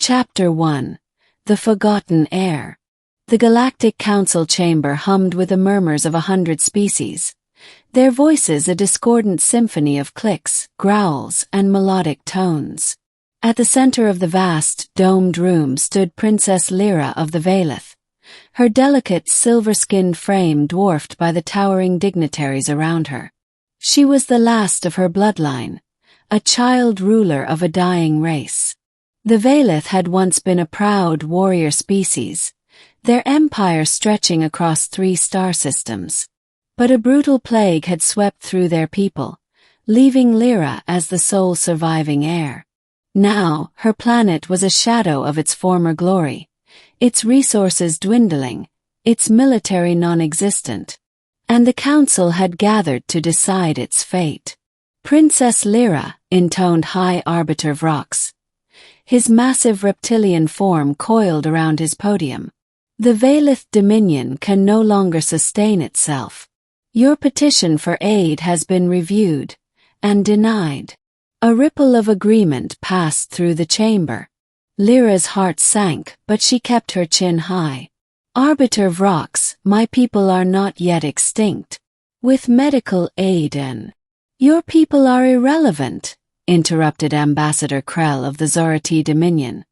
Chapter 1. The Forgotten Heir. The Galactic Council chamber hummed with the murmurs of 100 species, their voices a discordant symphony of clicks, growls, and melodic tones. At the center of the vast, domed room stood Princess Lirra of the Valeth, her delicate silver-skinned frame dwarfed by the towering dignitaries around her. She was the last of her bloodline, a child ruler of a dying race. The Valeth had once been a proud warrior species, their empire stretching across 3 star systems. But a brutal plague had swept through their people, leaving Lirra as the sole surviving heir. Now, her planet was a shadow of its former glory, its resources dwindling, its military non-existent, and the council had gathered to decide its fate. Princess Lirra intoned High Arbiter Vrox, his massive reptilian form coiled around his podium. The Zorathi Dominion can no longer sustain itself. Your petition for aid has been reviewed and denied. A ripple of agreement passed through the chamber. Lirra's heart sank, but she kept her chin high. Arbiter Vrox, my people are not yet extinct. With medical aid and... Your people are irrelevant, interrupted Ambassador Krell of the Zorathi Dominion,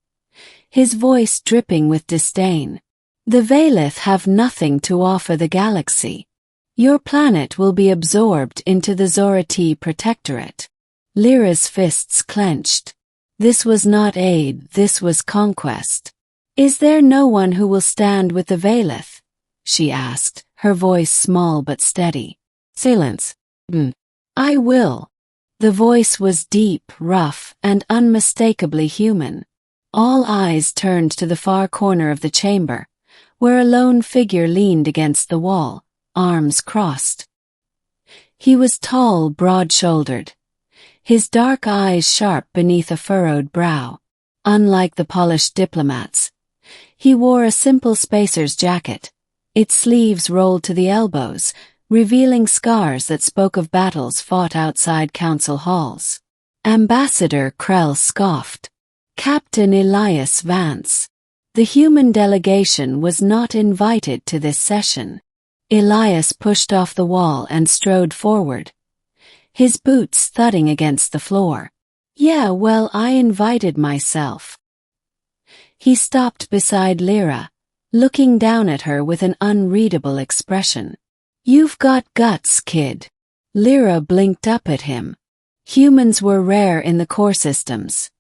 his voice dripping with disdain. The Valeth have nothing to offer the galaxy. Your planet will be absorbed into the Zorathi Protectorate. Lirra's fists clenched. This was not aid, this was conquest. Is there no one who will stand with the Valeth? She asked, her voice small but steady. Silence. I will. The voice was deep, rough, and unmistakably human. All eyes turned to the far corner of the chamber, where a lone figure leaned against the wall, arms crossed. He was tall, broad-shouldered, his dark eyes sharp beneath a furrowed brow. Unlike the polished diplomats, he wore a simple spacer's jacket, its sleeves rolled to the elbows, revealing scars that spoke of battles fought outside council halls. Ambassador Krell scoffed. Captain Elias Vance. The human delegation was not invited to this session. Elias pushed off the wall and strode forward, his boots thudding against the floor. Yeah, well, I invited myself. He stopped beside Lirra, looking down at her with an unreadable expression. You've got guts, kid. Lirra blinked up at him. Humans were rare in the core systems.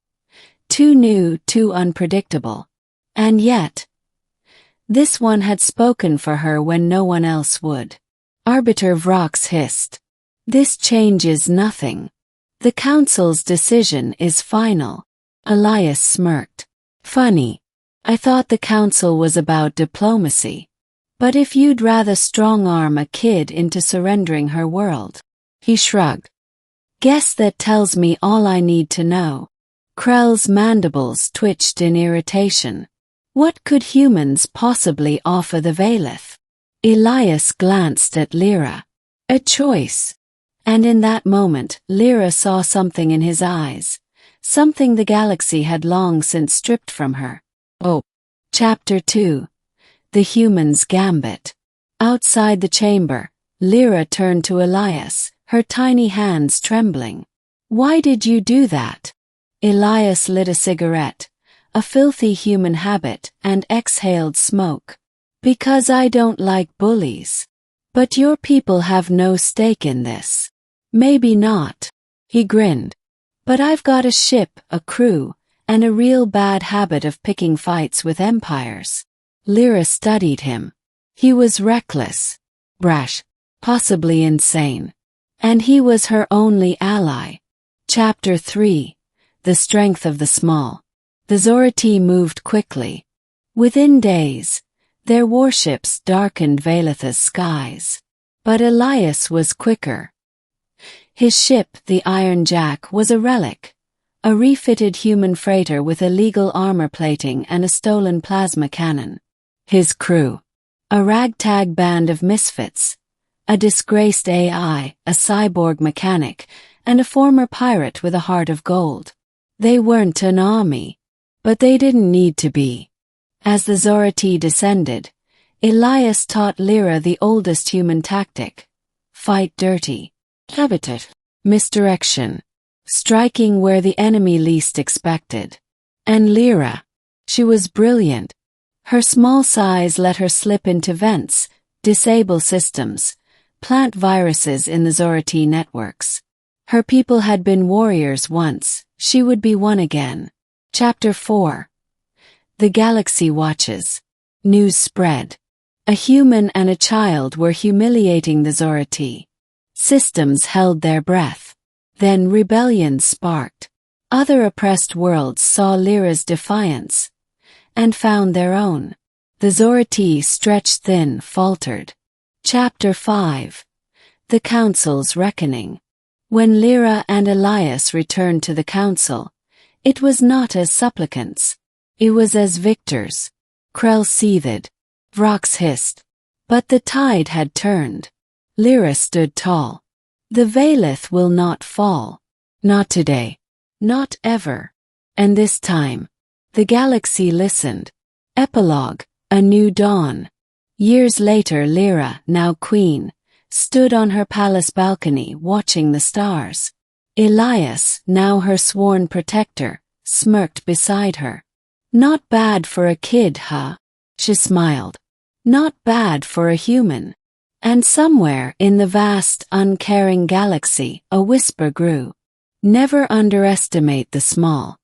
Too new, too unpredictable. And yet, this one had spoken for her when no one else would. Arbiter Vrox hissed. This changes nothing. The council's decision is final. Elias smirked. Funny. I thought the council was about diplomacy. But if you'd rather strong-arm a kid into surrendering her world. He shrugged. Guess that tells me all I need to know. Krell's mandibles twitched in irritation. What could humans possibly offer the Valeth? Elias glanced at Lirra. A choice. And in that moment, Lirra saw something in his eyes. Something the galaxy had long since stripped from her. Oh. Chapter 2. The Human's Gambit. Outside the chamber, Lirra turned to Elias, her tiny hands trembling. Why did you do that? Elias lit a cigarette, a filthy human habit, and exhaled smoke. Because I don't like bullies. But your people have no stake in this. Maybe not. He grinned. But I've got a ship, a crew, and a real bad habit of picking fights with empires. Lirra studied him. He was reckless, brash, possibly insane. And he was her only ally. Chapter 3. The Strength of the Small. The Zorathi moved quickly. Within days, their warships darkened Valetha's skies. But Elias was quicker. His ship, the Iron Jack, was a relic, a refitted human freighter with illegal armor plating and a stolen plasma cannon. His crew, a ragtag band of misfits, a disgraced AI, a cyborg mechanic, and a former pirate with a heart of gold. They weren't an army. But they didn't need to be. As the Zorathi descended, Elias taught Lirra the oldest human tactic: fight dirty. Habitat. Misdirection. Striking where the enemy least expected. And Lirra. She was brilliant. Her small size let her slip into vents, disable systems, plant viruses in the Zorathi networks. Her people had been warriors once, she would be one again. Chapter 4. The Galaxy Watches. News spread. A human and a child were humiliating the Zorathi. Systems held their breath. Then rebellions sparked. Other oppressed worlds saw Lirra's defiance and found their own. The Zorathi, stretched thin, faltered. Chapter 5. The Council's Reckoning. When Lirra and Elias returned to the council, it was not as supplicants. It was as victors. Krell seethed. Vrox hissed. But the tide had turned. Lirra stood tall. The Veilith will not fall. Not today. Not ever. And this time. The galaxy listened. Epilogue. A new dawn. Years later, Lirra, now queen, stood on her palace balcony watching the stars. Elias, now her sworn protector, smirked beside her. Not bad for a kid, huh? She smiled. Not bad for a human. And somewhere in the vast, uncaring galaxy, a whisper grew. Never underestimate the small.